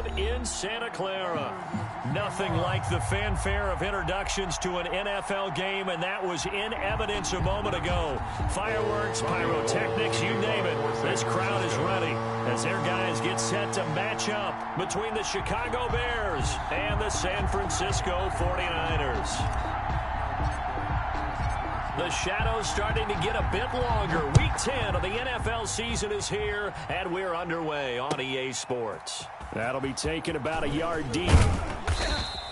Stadium in Santa Clara. Nothing like the fanfare of introductions to an NFL game, and that was in evidence a moment ago. Fireworks, pyrotechnics, you name it. This crowd is ready as their guys get set to match up between the Chicago Bears and the San Francisco 49ers. The shadow's starting to get a bit longer. Week 10 of the NFL season is here, and we're underway on EA Sports. That'll be taken about a yard deep.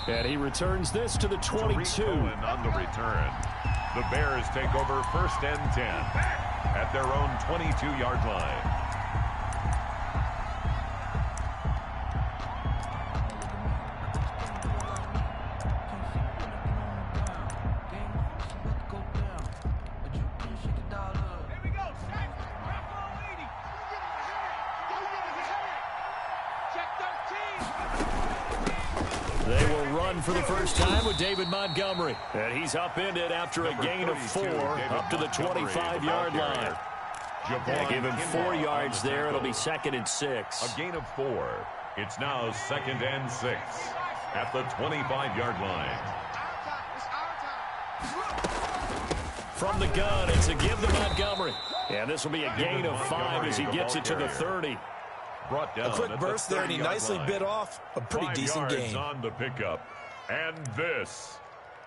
And he returns this to the 22. On the return. The Bears take over 1st and 10 at their own 22-yard line. They will run for the first time with David Montgomery. And he's upended after a gain of 4 up to the 25-yard line. They give him 4 yards there. It'll be 2nd and 6. A gain of 4. It's now 2nd and 6 at the 25-yard line. From the gun, it's a give to Montgomery. And this will be a gain of 5 as he gets it to the 30. A quick burst there, and he nicely bit off a pretty decent gain. On the pickup, and this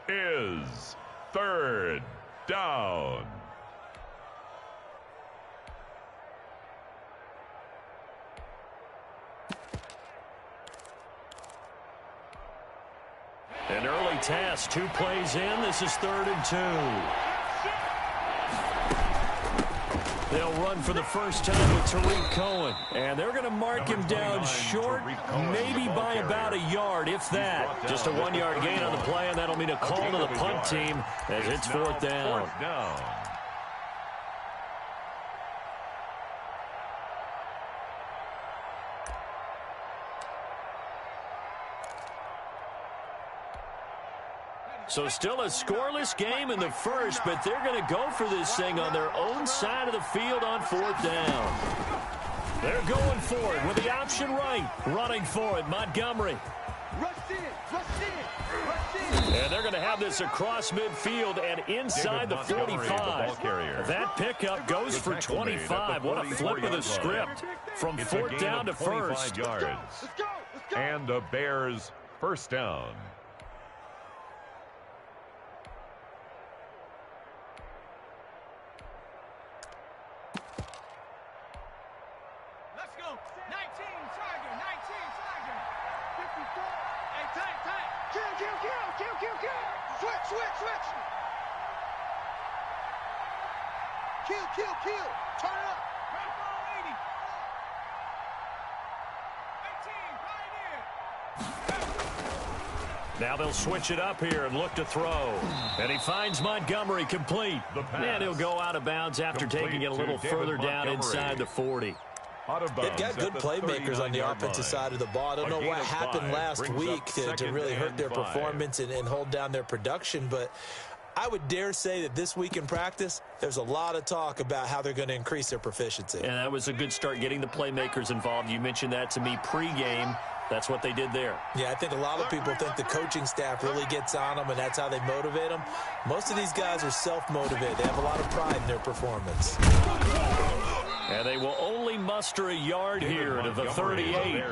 is 3rd down. An early task, 2 plays in. This is 3rd and 2. They'll run for the first time with Tariq Cohen. And they're going to mark him down short, maybe by about a yard, if that. Just a 1-yard gain on the play, and that'll mean a call to the punt team as it's 4th down. So still a scoreless game in the first, but they're going to go for this thing on their own side of the field on 4th down. They're going for it with the option right. Running for it, Montgomery. And they're going to have this across midfield and inside the 45. That pickup goes for 25. What a flip of the script from 4th down to 1st. Yards. And the Bears 1st down. Kill. Turn it up. Now they'll switch it up here and look to throw. And he finds Montgomery complete. And he'll go out of bounds after taking it a little further down inside the 40. They've got good playmakers on the offensive side of the ball. I don't know what happened last week to really hurt their performance and hold down their production, but I would dare say that this week in practice, there's a lot of talk about how they're going to increase their proficiency. And that was a good start getting the playmakers involved. You mentioned that to me pregame. That's what they did there. Yeah, I think a lot of people think the coaching staff really gets on them, and that's how they motivate them. Most of these guys are self-motivated. They have a lot of pride in their performance. And they will only muster a yard here to the 38.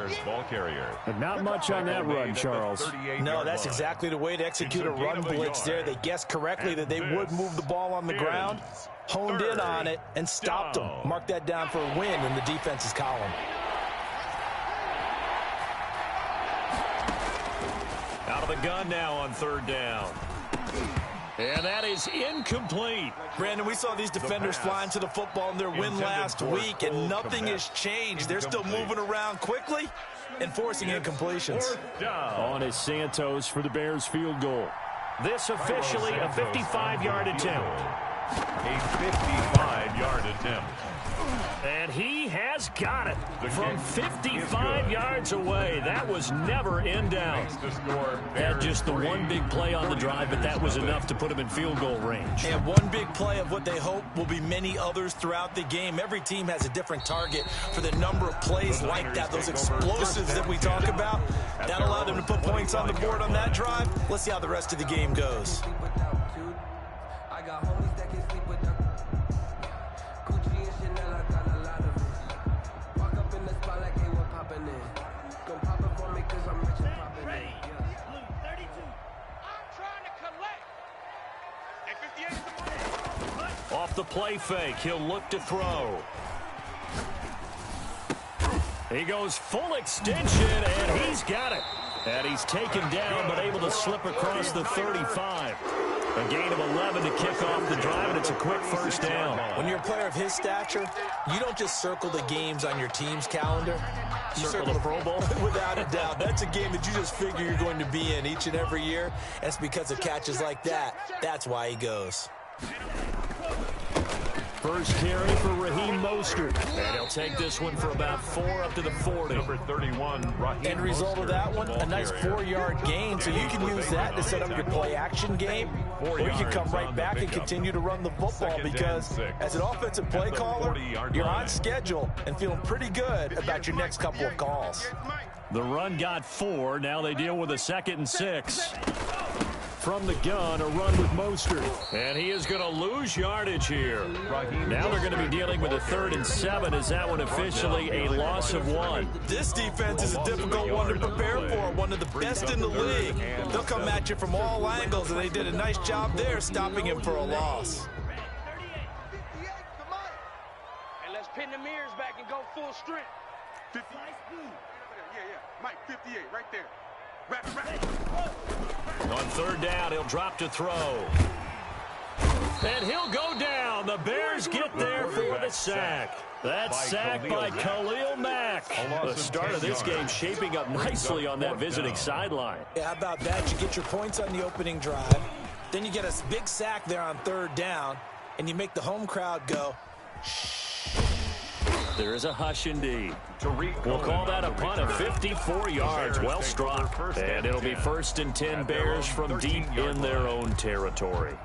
But not much on that run, Charles. No, that's exactly the way to execute a run blitz there. They guessed correctly that they would move the ball on the ground, honed in on it, and stopped them. Mark that down for a win in the defense's column. Out of the gun now on 3rd down. And that is incomplete. Brandon, we saw these defenders flying to the football in their win last week, and nothing has changed. They're still moving around quickly and forcing incompletions. On is Santos for the Bears field goal. This officially a 55-yard attempt. A 55-yard attempt. And he has got it from 55 yards away. That was never in doubt. Had just the one big play on the drive, but that was enough to put him in field goal range. And one big play of what they hope will be many others throughout the game. Every team has a different target for the number of plays like that, those explosives that we talk about. That allowed them to put points on the board on that drive. Let's see how the rest of the game goes. Off the play fake, he'll look to throw. He goes full extension, and he's got it. And he's taken down, but able to slip across the 35. A gain of 11 to kick off the drive, and it's a quick first down. When you're a player of his stature, you don't just circle the games on your team's calendar. You circle the Pro Bowl. Without a doubt. That's a game that you just figure you're going to be in each and every year. And it's because of catches like that. That's why he goes. First carry for Raheem Mostert. And he'll take this one for about 4 up to the 40. Number 31, Raheem End result of that one, a nice 4-yard gain. So you can use that to set up your play-action game. Or you can come right back and continue to run the football because as an offensive play caller, you're on schedule and feeling pretty good about your next couple of calls. The run got 4. Now they deal with a 2nd and 6. From the gun, a run with Mostert. And he is going to lose yardage here. Now they're going to be dealing with a 3rd and 7. Is that one officially a loss of 1? This defense is a difficult one to prepare for. One of the best in the league. They'll come at you from all angles, and they did a nice job there stopping him for a loss. And let's pin the mirrors back and go full strength. 50. Yeah. Mike, 58, right there. On 3rd down, he'll drop to throw. And he'll go down. The Bears get there for the sack. That sack by Khalil Mack. The start of this game shaping up nicely on that visiting sideline. Yeah, how about that? You get your points on the opening drive. Then you get a big sack there on 3rd down. And you make the home crowd go, shh. There is a hush indeed. We'll call that a punt of 54 yards. Well struck. And it'll be 1st and 10 Bears from deep in their own territory.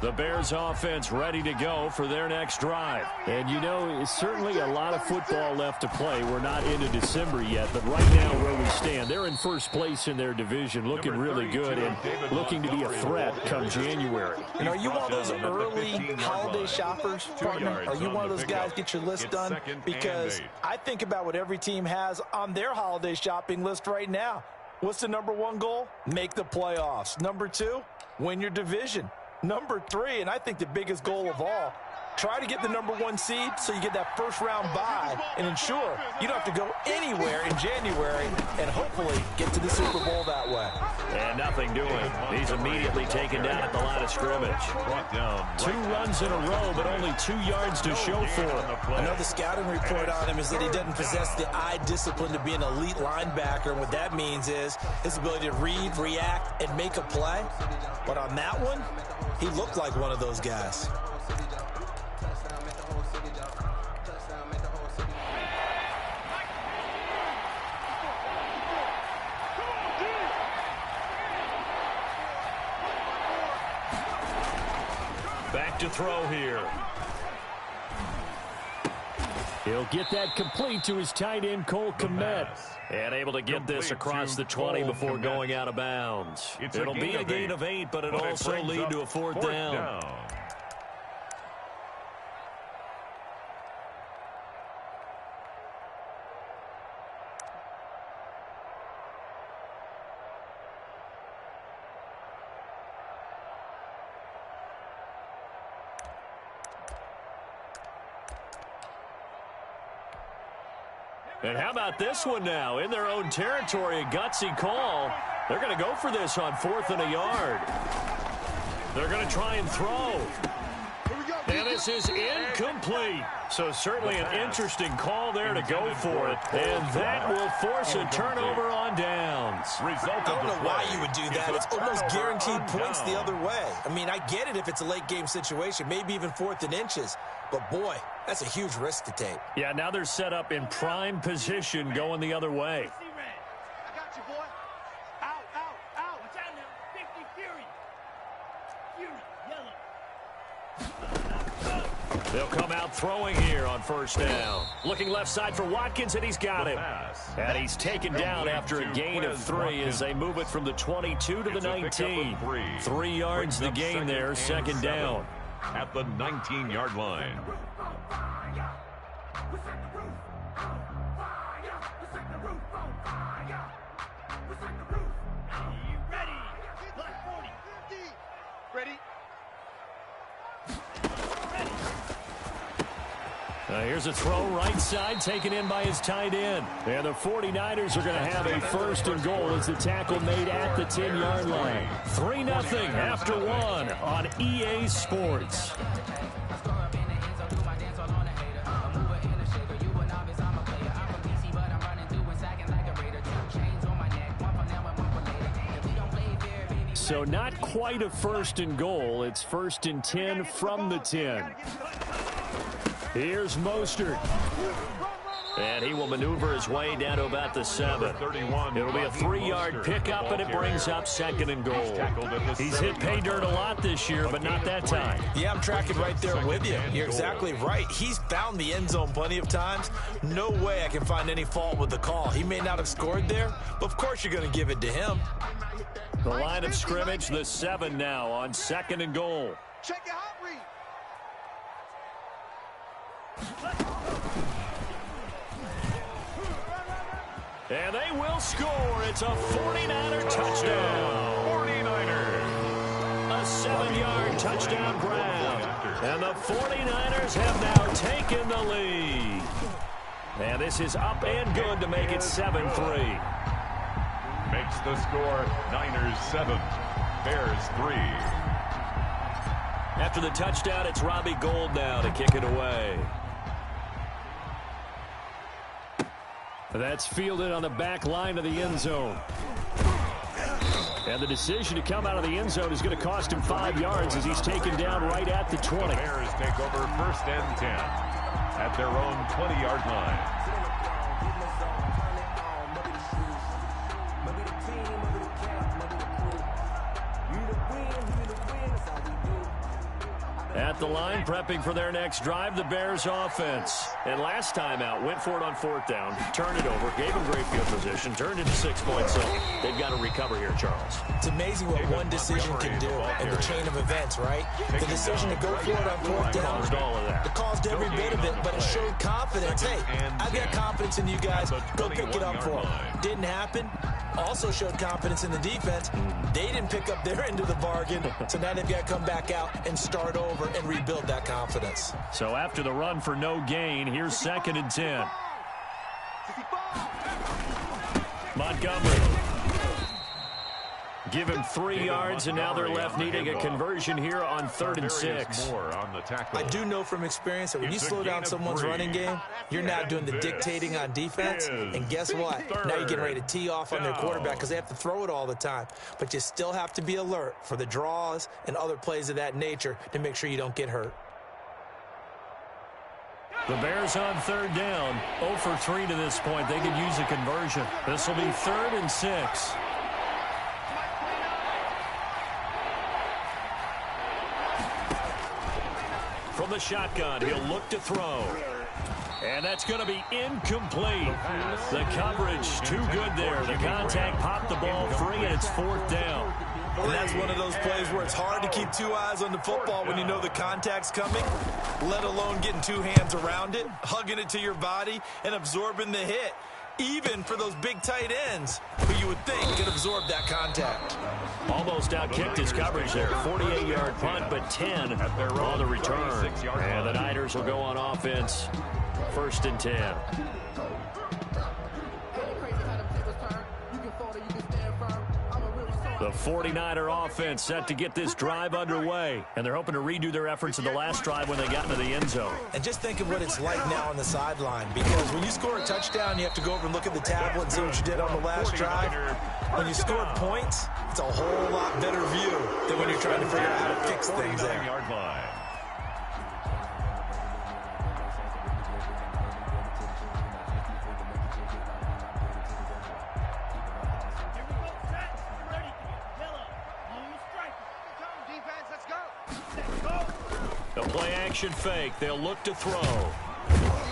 The Bears offense ready to go for their next drive. And you know, it's certainly a lot of football left to play. We're not into December yet, but right now where we stand, they're in first place in their division, looking really good and looking to be a threat come January. And are you one of those early holiday shoppers, partner? Are you one of those guys get your list done? Because I think about what every team has on their holiday shopping list right now. What's the number 1 goal? Make the playoffs. Number 2, win your division. Number 3, and I think the biggest goal of all, try to get the number 1 seed so you get that first-round bye and ensure you don't have to go anywhere in January and hopefully get to the Super Bowl that way. And nothing doing. He's immediately taken down at the line of scrimmage. 2 runs in a row, but only 2 yards to show for it. Another scouting report on him is that he doesn't possess the eye discipline to be an elite linebacker. And what that means is his ability to read, react, and make a play. But on that one, he looked like one of those guys. Back to throw here. He'll get that complete to his tight end, Cole Kmet. And able to get this across the 20 before going out of bounds. It'll be a gain of 8, but it'll also lead to a 4th down. And how about this one now? In their own territory, a gutsy call. They're going to go for this on 4th and a yard. They're going to try and throw. And this is incomplete. So certainly an interesting call there to go for it. And that will force a turnover on downs. I don't know why you would do that. It's almost guaranteed points the other way. I mean, I get it if it's a late game situation, maybe even 4th and inches. But, boy, that's a huge risk to take. Yeah, now they're set up in prime position going the other way. I got you, boy. Out, out, out. What's that now? 50 Fury. Fury, yellow. They'll come out throwing here on first down. Looking left side for Watkins, and he's got him. And he's taken down after a gain of 3 as they move it from the 22 to the 19. 3 yards the gain there, second down. At the 19-yard line. Ready? Here's a throw right side taken in by his tight end. And the 49ers are going to have a first and goal as the tackle made at the 10-yard line. 3-0 after 1 on EA Sports. So not quite a first and goal. It's first and 10 from the 10. Here's Mostert. And he will maneuver his way down to about the 7. It'll be a 3-yard pickup, and it brings up second and goal. He's hit pay dirt a lot this year, but not that time. Yeah, I'm tracking right there with you. You're exactly right. He's found the end zone plenty of times. No way I can find any fault with the call. He may not have scored there, but of course you're going to give it to him. The line of scrimmage, the 7 now on second and goal. Check your hot read. And they will score. It's a 49er touchdown. 49ers. A 7-yard touchdown grab. And the 49ers have now taken the lead. And this is up and good to make it 7-3. Makes the score Niners 7, Bears 3. After the touchdown, it's Robbie Gould now to kick it away. That's fielded on the back line of the end zone. And the decision to come out of the end zone is going to cost him 5 yards as he's taken down right at the 20. The Bears take over first and 10 at their own 20-yard line. At the line, prepping for their next drive, the Bears offense. And last time out, went for it on 4th down, turned it over, gave them great field position, turned into 6 points. So they've got to recover here, Charles. It's amazing what one decision can do in the chain of events, right? The decision to go for it on 4th down, Caused all of that. it caused every bit of it, but it showed confidence. Hey, I've got confidence in you guys. Go pick it up for them. Didn't happen. Also showed confidence in the defense. They didn't pick up their end of the bargain, so now they've got to come back out and start over and rebuild that confidence. So after the run for no gain, here's second and 10. Montgomery. Give him 3 yards, and now they're left needing a conversion here on 3rd and 6. I do know from experience that when you slow down someone's running game, you're now doing the dictating on defense, and guess what? Now you're getting ready to tee off on their quarterback because they have to throw it all the time. But you still have to be alert for the draws and other plays of that nature to make sure you don't get hurt. The Bears on 3rd down, 0 for 3 to this point. They could use a conversion. This will be 3rd and 6. From the shotgun, he'll look to throw. And that's going to be incomplete. The coverage too good there. The contact popped the ball free, and it's 4th down. And that's one of those plays where it's hard to keep 2 eyes on the football when you know the contact's coming, let alone getting 2 hands around it, hugging it to your body, and absorbing the hit. Even for those big tight ends who you would think could absorb that contact. Almost out-kicked his coverage there. 48-yard punt, but 10 on the return. And the Niners will go on offense. 1st and 10. The 49er offense set to get this drive underway, and they're hoping to redo their efforts in the last drive when they got into the end zone. And just think of what it's like now on the sideline, because when you score a touchdown, you have to go over and look at the tablet and see what you did on the last drive. When you scored points, it's a whole lot better view than when you're trying to figure out how to fix things there. The play-action fake. They'll look to throw.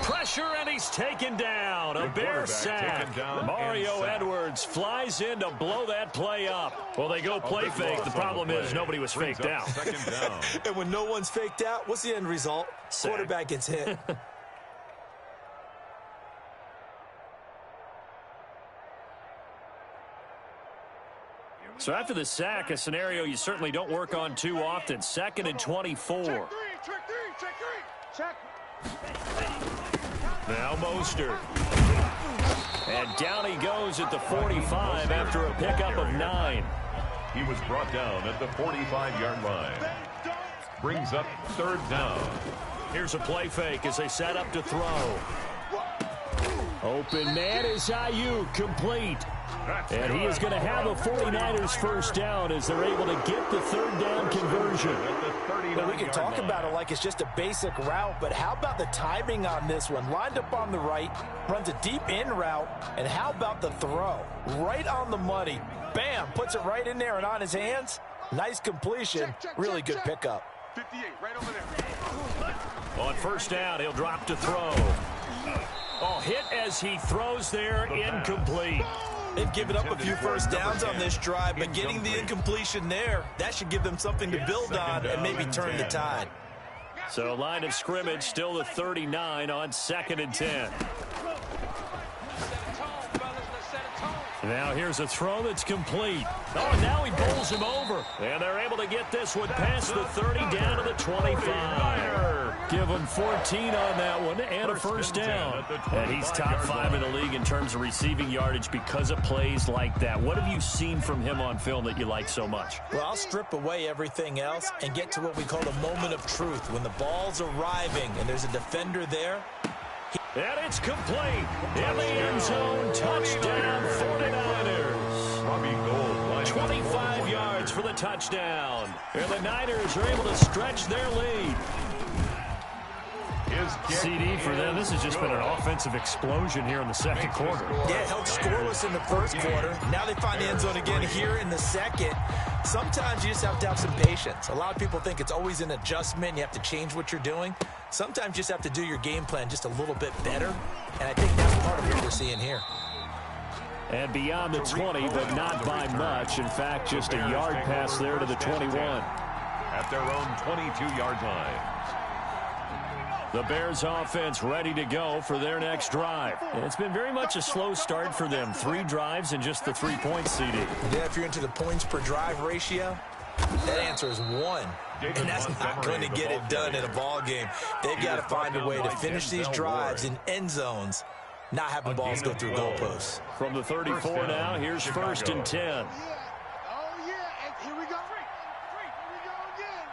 Pressure, and he's taken down. A Bear sack. Mario Edwards flies in to blow that play up. Well, they go play fake. The problem is nobody was faked out. And when no one's faked out, what's the end result? Sack. Quarterback gets hit. So after the sack, a scenario you certainly don't work on too often. 2nd and 24. Check. Now Mostert. And down he goes at the 45 after a pickup of 9. He was brought down at the 45-yard line. Brings up 3rd down. Here's a play fake as they set up to throw. Open man is Ayuk, complete. And he is going to have a 49ers first down as they're able to get the 3rd down conversion. Well, we can talk about it like it's just a basic route, but how about the timing on this one? Lined up on the right, runs a deep in route, and how about the throw? Right on the money. Bam, puts it right in there and on his hands. Nice completion. Really good pickup. 58, right over there. On first down, he'll drop to throw. Oh, hit as he throws there, incomplete. They've given up a few first downs on this drive, but getting the incompletion there, that should give them something to build on and maybe turn the tide. So line of scrimmage still the 39 on 2nd and 10. Now here's a throw that's complete. Oh, and now he bowls him over. And they're able to get this one past the 30 down to the 25. Give him 14 on that one and a first down. And he's top 5 in the league in terms of receiving yardage because of plays like that. What have you seen from him on film that you like so much? Well, I'll strip away everything else and get to what we call the moment of truth. When the ball's arriving and there's a defender there. And it's complete. In the end zone, touchdown 49ers. 25 yards for the touchdown. And the Niners are able to stretch their lead. CD for them. This has just been an offensive explosion here in the second quarter. Yeah, held scoreless in the first quarter. Now they find the end zone again here in the second. Sometimes you just have to have some patience. A lot of people think it's always an adjustment. You have to change what you're doing. Sometimes you just have to do your game plan just a little bit better. And I think that's part of what we're seeing here. And beyond the 20, but not by much. In fact, just a yard pass there to the 21. At their own 22-yard line. The Bears offense ready to go for their next drive. And it's been very much a slow start for them. 3 drives and just the 3 points, CD. Yeah, if you're into the points per drive ratio, that answer is 1. And that's not going to get it done in a ball game. They've got to find a way to finish these drives in end zones, not having balls go through goalposts. From the 34 now, here's 1st and 10. Oh, yeah. And here we go. Here we go again.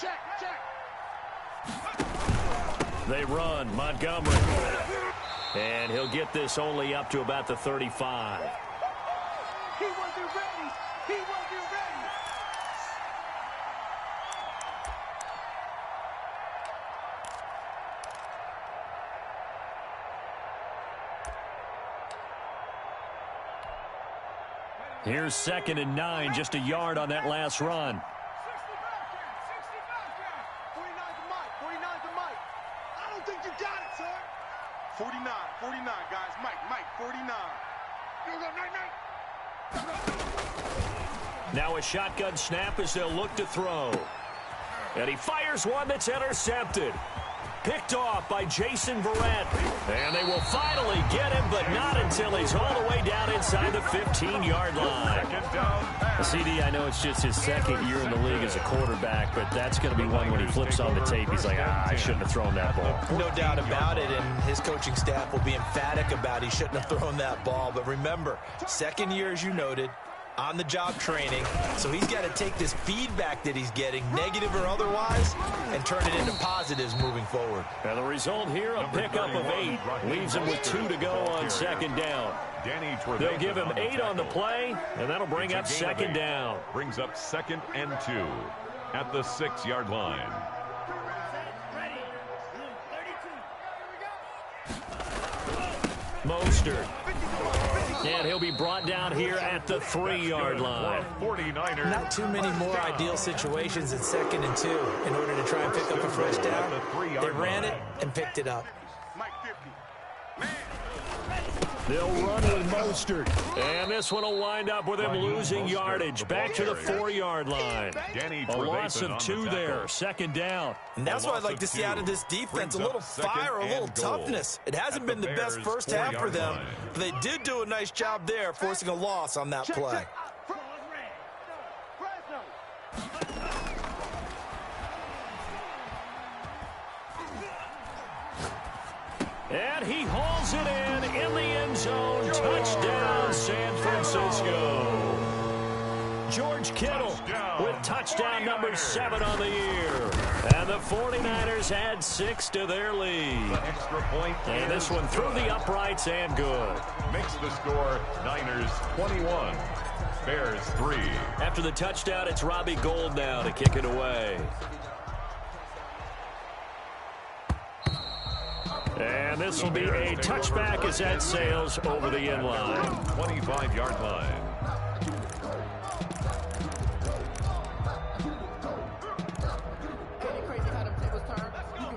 Check. They run. Montgomery. And he'll get this only up to about the 35. He wasn't ready. Here's 2nd and 9, just a yard on that last run. 49's the mic. I don't think you got it, sir. 49, guys. Mike, 49. Now a shotgun snap as they'll look to throw. And he fires one that's intercepted. Picked off by Jason Verrett. And they will finally get him, but not until he's all the way down inside the 15-yard line. CD, I know it's just his 2nd year in the league as a quarterback, but that's going to be one when he flips on the tape. He's like, I shouldn't have thrown that ball. No doubt about it, and his coaching staff will be emphatic about he shouldn't have thrown that ball. But remember, 2nd year, as you noted, on-the-job training. So he's got to take this feedback that he's getting, negative or otherwise, and turn it into positives moving forward. And the result here, a pickup of 8. Leaves him with 2 to go on second down. They'll give him 8 on the play, and that'll bring up second down. Brings up 2nd and 2 at the 6-yard line. Mostert. And he'll be brought down here at the 3-yard line. 49ers. Not too many more ideal situations at 2nd and 2 in order to try and pick up a first down. They ran it and picked it up. They'll run with Mostert. And this one will wind up with him losing yardage. Back to the 4-yard line. A loss of 2 there. Second down. And that's what I'd like to see out of this defense. A little fire, a little toughness. It hasn't been the best first half for them, but they did do a nice job there, forcing a loss on that play. And he hauls it in the end zone. Touchdown, San Francisco. George Kittle with touchdown number 7 on the year. And the 49ers add 6 to their lead. The extra point. And this one through the uprights and good. Makes the score Niners 21, Bears 3. After the touchdown, it's Robbie Gould now to kick it away. And this will be a touchback as that sails over the end line. 25-yard line.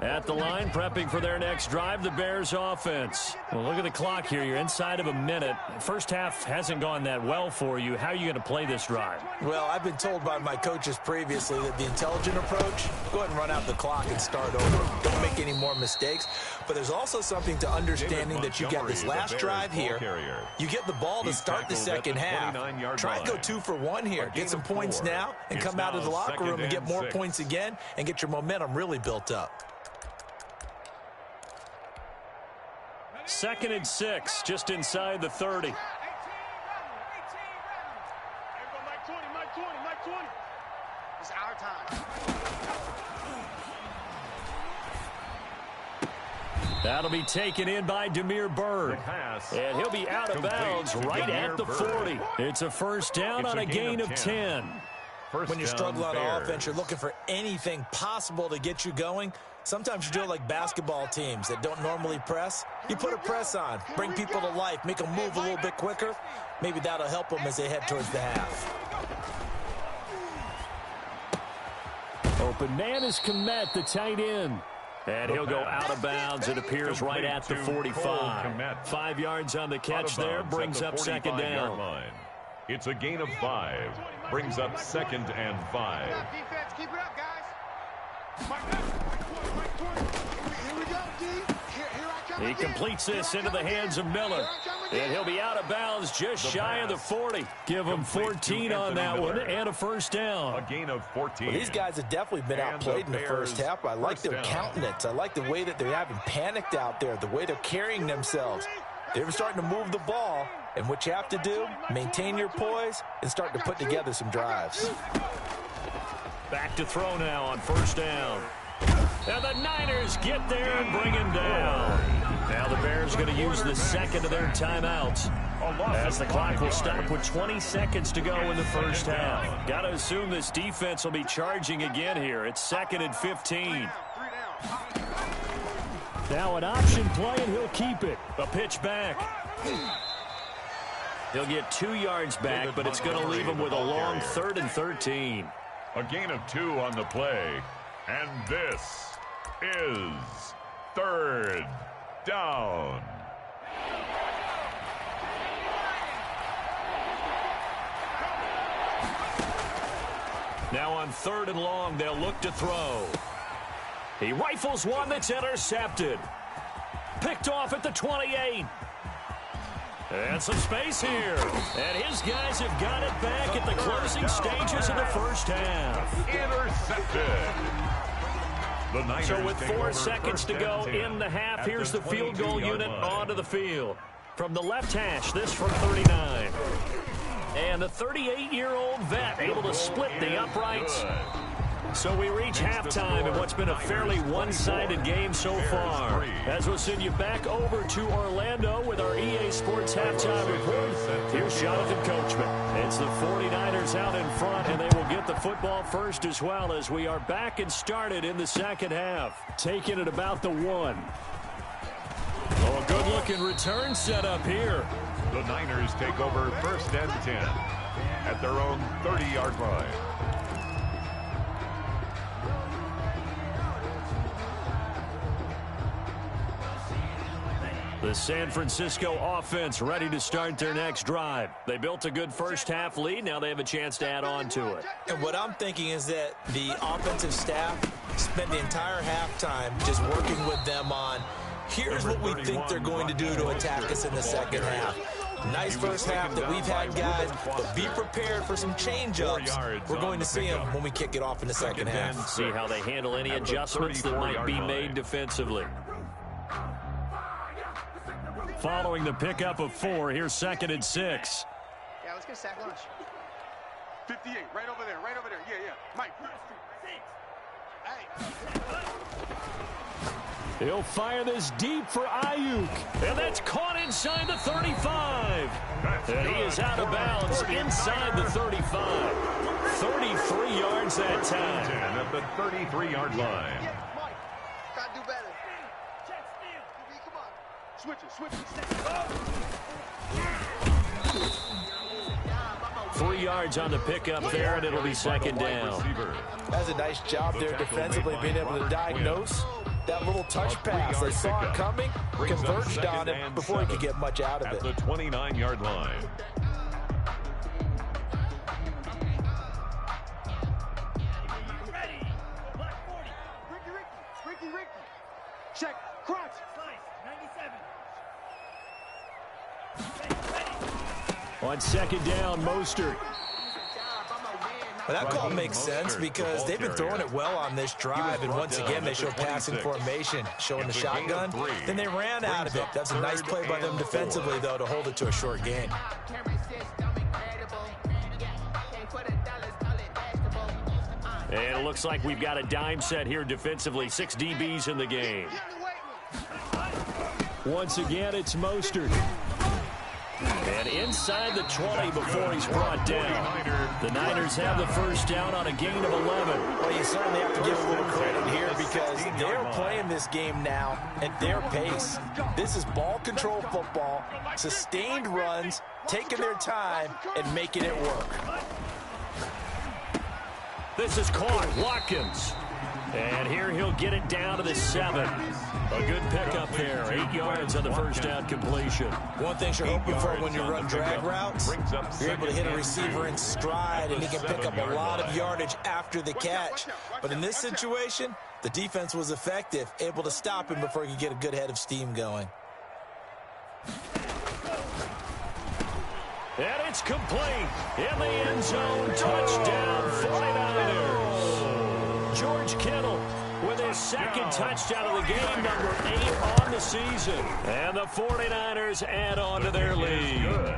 At the line, prepping for their next drive, the Bears offense. Well, look at the clock here. You're inside of a minute. First half hasn't gone that well for you. How are you going to play this drive? Well, I've been told by my coaches previously that the intelligent approach, go ahead and run out the clock and start over. Don't make any more mistakes. But there's also something to understanding that you got this last drive here. You get the ball to start the second half. Try and go 2 for 1 here. Get some points now and come out of the locker room and get more points again and get your momentum really built up. 2nd and 6, just inside the 30. It's our time. That'll be taken in by Damiere Byrd. And he'll be out of bounds right at the 40. It's a first down on a gain of 10. When you struggle on offense, you're looking for anything possible to get you going. Sometimes you do it like basketball teams that don't normally press. You put a press on, bring people to life, make them move a little bit quicker. Maybe that'll help them as they head towards the half. Open man is Kmet, the tight end. And he'll go out of bounds. It appears right at the 45. 5 yards on the catch there, brings up second down. It's a gain of 5. Brings up 2nd and 5. Defense, keep it up, guys. Here we go, D. Here I come. He completes this into the hands of Miller. And he'll be out of bounds just shy of the 40. Give him 14 on that one and a first down. A gain of 14. Well, these guys have definitely been outplayed in the first half. I like their countenance. I like the way that they're having panicked out there, the way they're carrying themselves. They're starting to move the ball. And what you have to do, maintain your poise and start to put together some drives. Back to throw now on first down. And the Niners get there and bring him down. Now the Bears going to use the second of their timeouts as the clock will stop with 20 seconds to go in the first half. Got to assume this defense will be charging again here. It's 2nd and 15. Now an option play, and he'll keep it. A pitch back. He'll get 2 yards back, but it's going to leave him with a long 3rd and 13. A gain of 2 on the play. And this is 3rd down. Now on 3rd and long, they'll look to throw. He rifles one that's intercepted. Picked off at the 28. And some space here. And his guys have got it back at the closing stages of the first half. Intercepted. So with 4 seconds to go in the half, here's the field goal unit onto the field. From the left hash, this from 39. And the 38-year-old vet able to split the uprights. So we reach halftime in what's been a fairly one-sided game so far. As we'll send you back over to Orlando with our EA Sports halftime report. Here's Jonathan Coachman. It's the 49ers out in front, and they will get the football first as well as we are back and started in the second half. Taking it about the 1. Oh, a good-looking return set up here. The Niners take over 1st and 10 at their own 30-yard line. The San Francisco offense ready to start their next drive. They built a good first-half lead. Now they have a chance to add on to it. And what I'm thinking is that the offensive staff spent the entire halftime just working with them on, here's what we think they're going to do to attack us in the second half. Nice first half that we've had, guys, but be prepared for some change-ups. We're going to see them when we kick it off in the second half. See how they handle any adjustments that might be made defensively. Following the pickup of 4, here's 2nd and 6. Yeah, let's get a sack lunch. 58, right over there, right over there. Yeah. Mike. Hey. He'll fire this deep for Ayuk. And that's caught inside the 35. And he is out of bounds inside the 35. 33 yards that time. At the 33-yard line. Yeah, Mike. Gotta do better. Come on. Switch it. 3 yards on the pickup there, and it'll be 2nd down. That's a nice job there defensively, being able to diagnose that little touch pass. They saw it coming, converged on it before he could get much out of it. At the 29-yard line. Ricky. Check. Crunch. On 2nd down, Mostert. Well, that call makes sense because they've been throwing it well on this drive, and once again they show passing formation, showing the shotgun. Then they ran out of it. That's a nice play by them defensively, though, to hold it to a short gain. And it looks like we've got a dime set here defensively. 6 DBs in the game. Once again, it's Mostert. And inside the 20 before he's brought down. The Niners have the first down on a gain of 11. Well, you certainly have to give a little credit here because they're playing this game now at their pace. This is ball control football, sustained runs, taking their time, and making it work. This is caught. Watkins. And here he'll get it down to the 7. A good pickup there. 8 yards on the first down completion. One thing you're hoping for when you run drag routes, you're able to hit a receiver in stride, and he can pick up a lot of yardage after the catch. But in this situation, the defense was effective, able to stop him before he could get a good head of steam going. And it's complete. In the end zone. Touchdown, 49ers. George Kittle with his 2nd touchdown of the game, number 8 on the season. And the 49ers add on to their lead.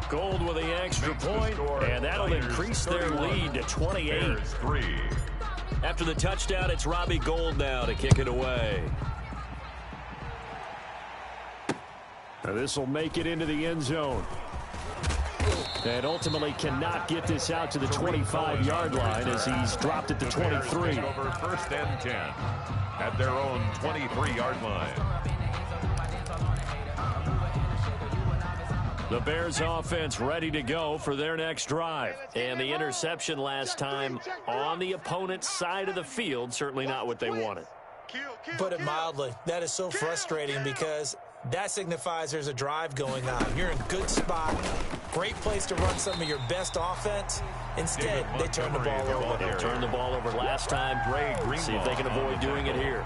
Gold with the extra point, and that'll increase their lead to 28. After the touchdown, it's Robbie Gould now to kick it away. Now this will make it into the end zone. And ultimately cannot get this out to the 25-yard line as he's dropped it to 23. Over 1st and 10 at their own 23-yard line. The Bears offense ready to go for their next drive. And the interception last time on the opponent's side of the field, certainly not what they wanted. Put it mildly, that is so frustrating because that signifies there's a drive going on. You're in a good spot, great place to run some of your best offense. Instead, they turn the ball over. They turned the ball over last time. See if they can avoid doing it here.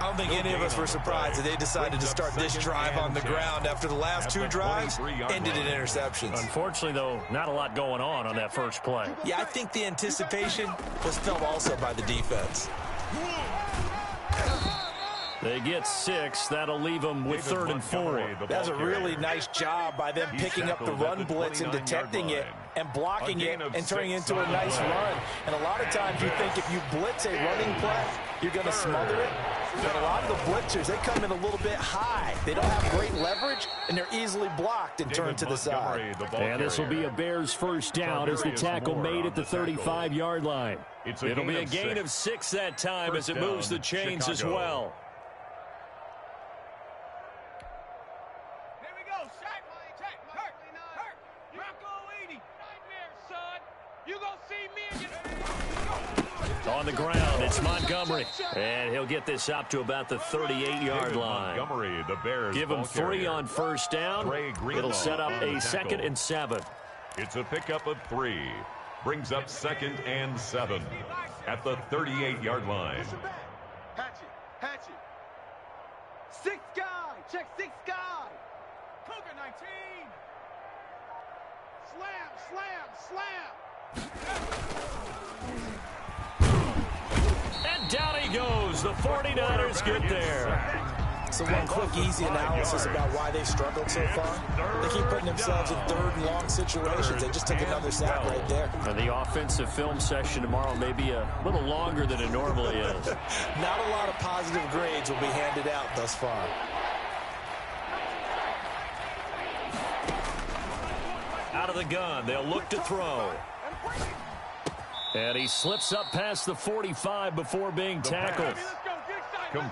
I don't think any of us were surprised that they decided to start this drive on the ground after the last 2 drives ended in interceptions. Unfortunately, though, not a lot going on that first play. Yeah, I think the anticipation was felt also by the defense. They get 6. That'll leave them with 3rd and 4. That's a really nice job by them picking up the run blitz and detecting it and blocking it and turning it into a nice run. And a lot of times you think if you blitz a running play, you're going to smother it. But a lot of the blitzers, they come in a little bit high. They don't have great leverage, and they're easily blocked and turned to the side. And this will be a Bears first down as the tackle made at the 35-yard line. It'll be a gain of 6 that time as it moves the chains as well. On the ground, it's Montgomery. And he'll get this up to about the 38-yard line. Montgomery, the Bears. Give him 3 on first down. It'll set up a 2nd and 7. It's a pickup of 3. Brings up 2nd and 7 at the 38-yard line. Hatch it. 6 guy. Check 6 guy. Cougar 19. Slam. And down he goes. The 49ers get there. So one quick, easy analysis about why they struggled so far. They keep putting themselves in 3rd and long situations. They just took another sack right there. And the offensive film session tomorrow may be a little longer than it normally is. Not a lot of positive grades will be handed out thus far. Out of the gun, they'll look to throw. And he slips up past the 45 before being tackled.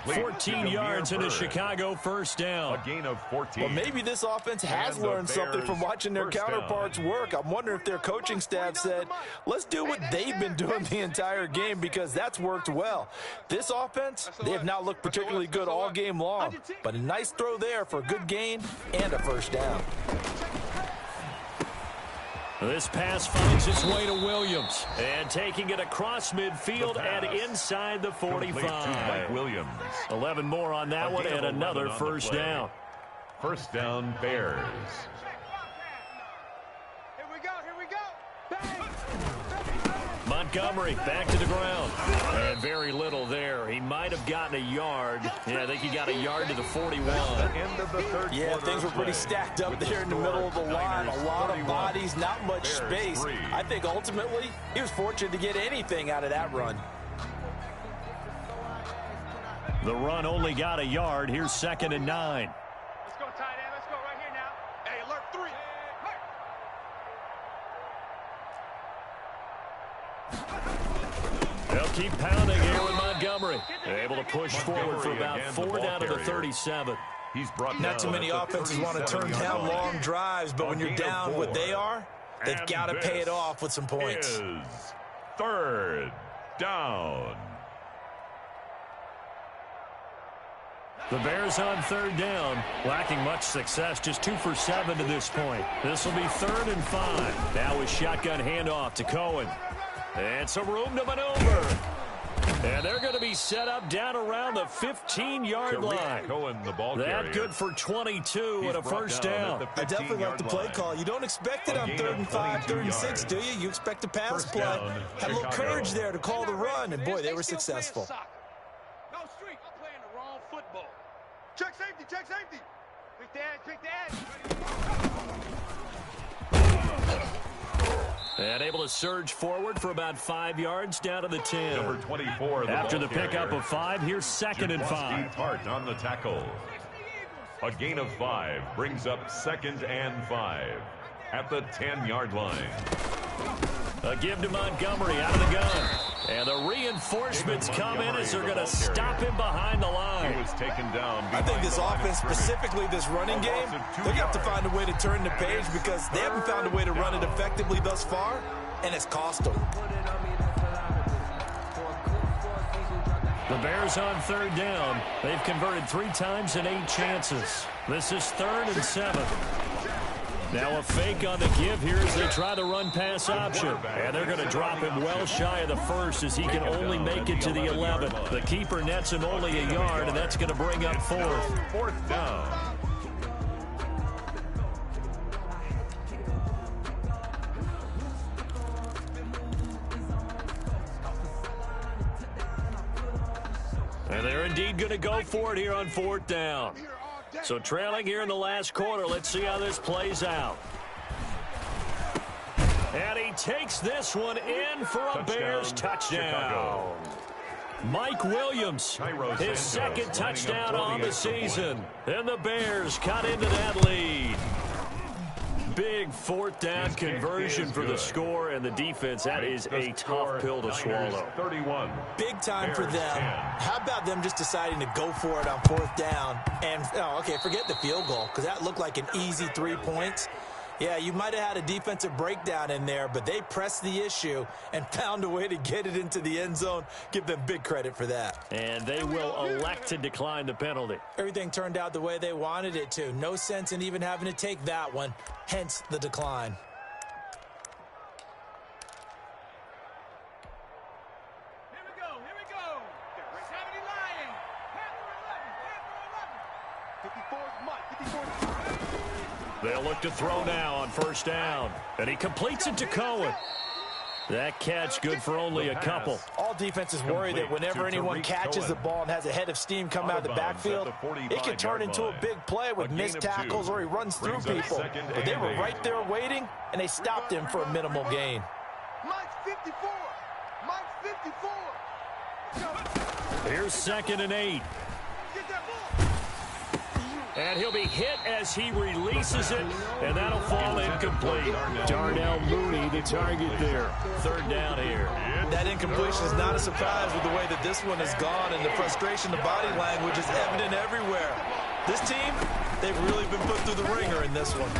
14 yards and a Chicago first down. A gain of 14. Well, maybe this offense has learned something from watching their counterparts work. I'm wondering if their coaching staff said, let's do what they've been doing the entire game, because that's worked well. This offense, they have not looked particularly good all game long, but a nice throw there for a good gain and a first down. This pass finds its way to Williams. And taking it across midfield and inside the 45. Williams. 11 more on that one and another first down. First down, Bears. Here we go. Bang. Montgomery back to the ground. And very little there. He might have gotten a yard. Yeah, I think he got a yard to the 41. Yeah, things were pretty stacked up there in the middle of the line. A lot of bodies, not much space. I think ultimately he was fortunate to get anything out of that run. The run only got a yard. Here's 2nd and 9. Let's go, tight end. Let's go right here now. Hey, alert 3. They'll keep pounding here with Montgomery. Able to push forward for about 4 down to the 37. He's brought Not too many offenses want to turn down long drives, but when you're down what they are, they've got to pay it off with some points. 3rd down. The Bears on 3rd down, lacking much success, just 2 for 7 to this point. This will be 3rd and 5. Now a shotgun handoff to Cohen. And some room to maneuver. And they're going to be set up down around the 15-yard line. Cohen, the ball that carrier. good for 22 and a first down. I definitely like the play call. You don't expect it on 3rd and 5, 3rd and 6, do you? You expect a pass play. Had a little courage there to call the run, and boy, they were successful. No street. I'm playing the wrong football. Check safety. Pick the edge. And able to surge forward for about 5 yards down to the 10. Number 24. After the pickup of 5, here's 2nd and 5. Hart on the tackle. A gain of 5 brings up 2nd and 5 at the 10-yard line. A give to Montgomery out of the gun. And the reinforcements come in as they're going to stop him behind the line. He was taken down. I think this offense, specifically this running game, they're going to have to find a way to turn the page because they haven't found a way to run it effectively thus far, and it's cost them. The Bears on 3rd down. They've converted 3 times in 8 chances. This is 3rd and 7. Now a fake on the give here as they try the run-pass option. And they're going to drop him well shy of the 1st as he can only make it to the 11. The keeper nets him only a yard, and that's going to bring up 4th. 4th down. And they're indeed going to go for it here on 4th down. So trailing here in the last quarter. Let's see how this plays out. And he takes this one in for a Bears touchdown. Mike Williams, his second touchdown on the season. And the Bears cut into that lead. Big 4th down conversion for the score, and the defense, that is a tough pill to swallow. 31. Big time for them. How about them just deciding to go for it on 4th down? And, okay, forget the field goal, because that looked like an easy 3 points. Yeah, you might have had a defensive breakdown in there, but they pressed the issue and found a way to get it into the end zone. Give them big credit for that. And they will elect to decline the penalty. Everything turned out the way they wanted it to. No sense in even having to take that one, hence the decline. Here we go. 70 Lions. Panther 11. 54's Mike. 54's They'll look to throw now on 1st down. And he completes it to Cohen. That catch good for only a couple. All defenses worry that whenever anyone catches the ball and has a head of steam come out of the backfield, it can turn into a big play with missed tackles or he runs through people. But they were right there waiting, and they stopped him for a minimal gain. Mike's 54. Mike's 54. Here's 2nd and 8. Get that ball. And he'll be hit as he releases it, and that'll fall incomplete. Darnell Mooney, the target there. 3rd down here. That incompletion is not a surprise with the way that this one has gone, and the frustration, the body language is evident everywhere. This team, they've really been put through the ringer in this one.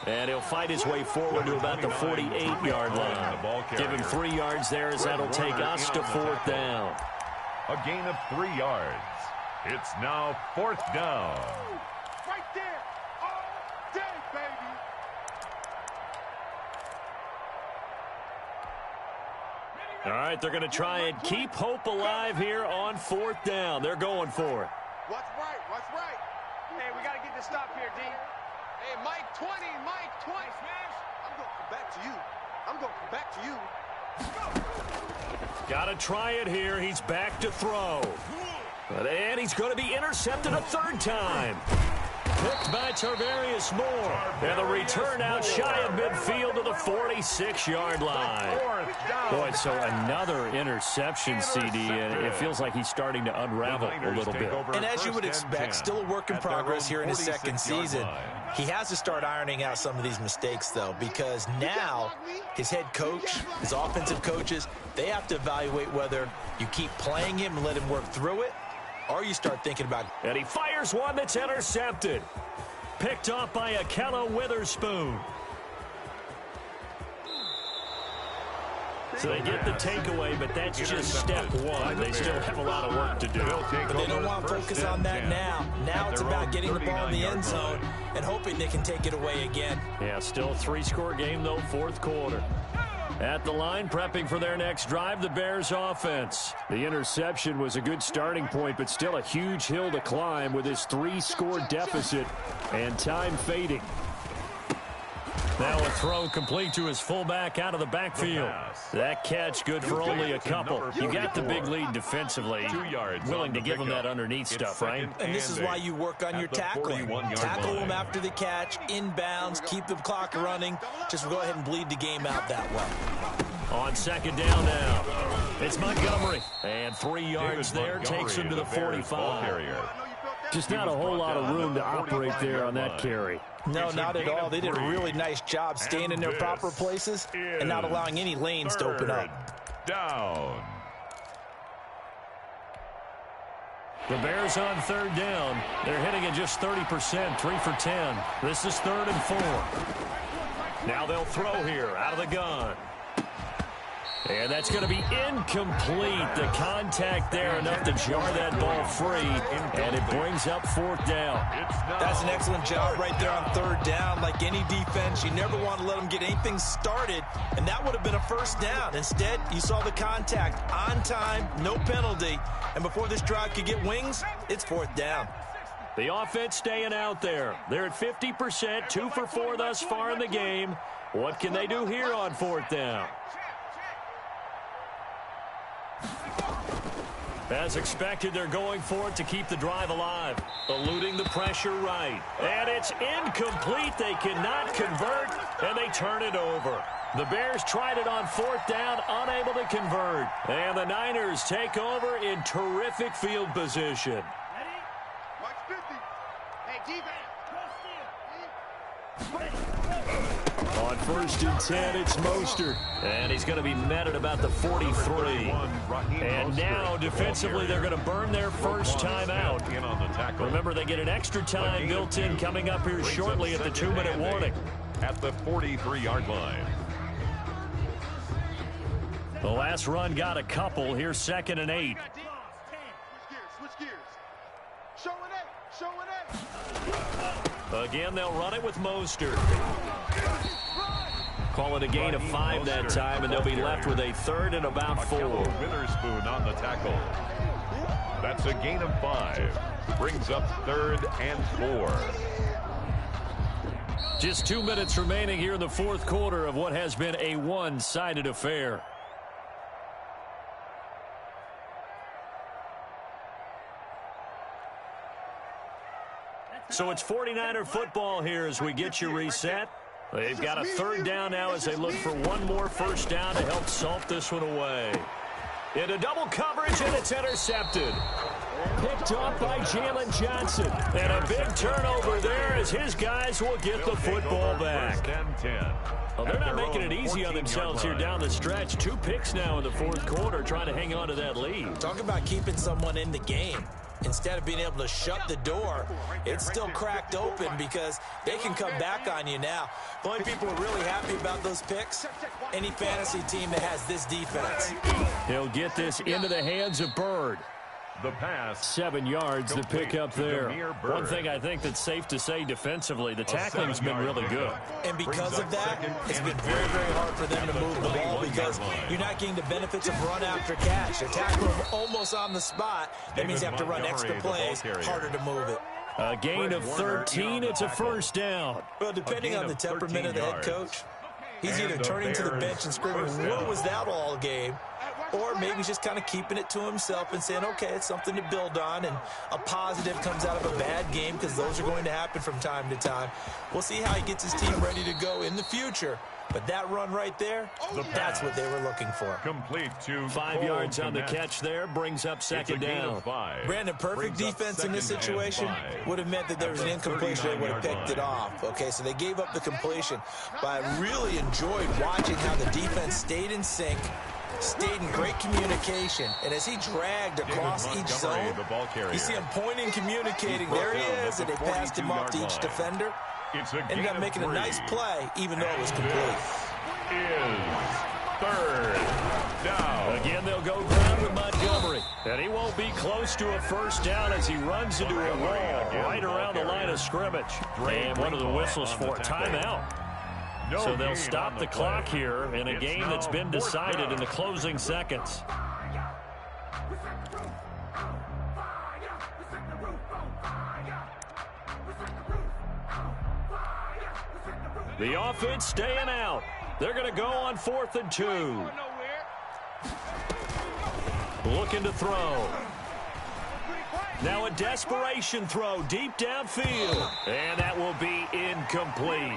And he'll fight his way forward to about the 48-yard line. Give him 3 yards there as that'll take us to 4th down. A gain of 3 yards. It's now 4th down. Right there. All day, baby. All right, they're going to try and keep hope alive here on 4th down. They're going for it. What's right? Hey, we got to get this stop here, D. Hey, Mike 20. Smash. I'm going to come back to you. Got to try it here. He's back to throw. And he's going to be intercepted a 3rd time. Picked by Tarvarius Moore. And the return out shy of midfield to the 46-yard line. Boy, so another interception, CD, and it feels like he's starting to unravel a little bit. And as you would expect, still a work in progress here in his 2nd season. He has to start ironing out some of these mistakes, though, because now his head coach, his offensive coaches, they have to evaluate whether you keep playing him and let him work through it, or you start thinking about... And he fires one that's intercepted. Picked off by Akella Witherspoon. So they get the takeaway, but that's just step one. They still have a lot of work to do. But they don't want to focus on that now. Now it's about getting the ball in the end zone and hoping they can take it away again. Yeah, still a 3-score game, though, 4th quarter. At the line, prepping for their next drive, the Bears offense. The interception was a good starting point, but still a huge hill to climb with his 3-score deficit and time fading. Now a throw complete to his fullback out of the backfield. That catch good for only a couple. You got the big lead defensively. 2 yards. Willing to give him that underneath stuff, right? And this is why you work on your tackling. Tackle them after the catch, inbounds, keep the clock running. Just go ahead and bleed the game out that way. On 2nd down now, it's Montgomery. And 3 yards there, takes him to the 45. Just not a whole lot of room to operate there on that carry. No, not at all. They did a really nice job staying in their proper places and not allowing any lanes to open up. Down. The Bears on 3rd down. They're hitting at just 30%, 3 for 10. This is 3rd and 4. Now they'll throw here out of the gun. And that's going to be incomplete. The contact there enough to jar that ball free, and it brings up 4th down. That's an excellent job right there on 3rd down. Like any defense, you never want to let them get anything started, and that would have been a 1st down. Instead, you saw the contact on time, no penalty, and before this drive could get wings, it's 4th down. The offense staying out there. They're at 50%, 2 for 4 thus far in the game. What can they do here on 4th down? As expected, they're going for it to keep the drive alive. Eluding the pressure right. And it's incomplete. They cannot convert, and they turn it over. The Bears tried it on 4th down, unable to convert. And the Niners take over in terrific field position. Watch 50. Hey, defense. On 1st and 10, it's Mostert. And he's going to be met at about the 43. And now, defensively, they're going to burn their first time out. Remember, they get an extra time built in coming up here shortly at the 2-minute warning. At the 43-yard line. The last run got a couple. Here's 2nd and 8. Switch gears. Showing eight. Again, they'll run it with Mostert. Call it a gain of 5 that time, and they'll be left with a 3rd and about 4. Witherspoon on the tackle. That's a gain of 5. Brings up 3rd and 4. Just 2 minutes remaining here in the 4th quarter of what has been a one-sided affair. So it's 49er football here as we get you reset. They've got a 3rd down now as they look for one more first down to help salt this one away. Into double coverage, and it's intercepted. Picked off by Jalen Johnson. And a big turnover there as his guys will get the football back. Well, they're not making it easy on themselves here down the stretch. 2 picks now in the 4th quarter trying to hang on to that lead. Talk about keeping someone in the game. Instead of being able to shut the door, it's still cracked open because they can come back on you now. The only people who are really happy about those picks, any fantasy team that has this defense. He'll get this into the hands of Bird. The pass. 7 yards to pick up there. One thing I think that's safe to say defensively, the tackling's been really good. And because of that, it's been very, very hard for them to move the ball because you're not getting the benefits of run after catch. They tackle them almost on the spot. That means you have to run extra plays, harder to move it. A gain of 13, it's a first down. Well, depending on the temperament of the head coach, he's either turning to the bench and screaming, what was that all game? Or maybe just kind of keeping it to himself and saying, okay, it's something to build on, and a positive comes out of a bad game because those are going to happen from time to time. We'll see how he gets his team ready to go in the future. But that run right there, that's what they were looking for. Complete to 5 yards on the catch there, brings up 2nd down. Brandon, perfect defense in this situation would have meant that there was an incompletion. They would have picked it off. Okay, so they gave up the completion. But I really enjoyed watching how the defense stayed in sync, stayed in great communication, and as he dragged across each zone, you see him pointing, communicating. There he is, and they passed him off to each defender. Ended up making a nice play, even though it was complete. Is 3rd down. Again, they'll go ground with Montgomery. And he won't be close to a first down as he runs into a wall right around the line of scrimmage. And one of the whistles for a timeout. So they'll stop the clock here in a game that's been decided in the closing seconds. The offense staying out. They're going to go on 4th and 2. Looking to throw. Now a desperation throw deep downfield. And that will be incomplete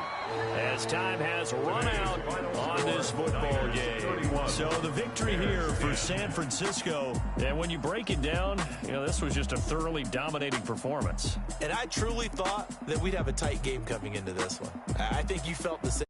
as time has run out on this football game. So the victory here for San Francisco. And when you break it down, you know, this was just a thoroughly dominating performance. And I truly thought that we'd have a tight game coming into this one. I think you felt the same.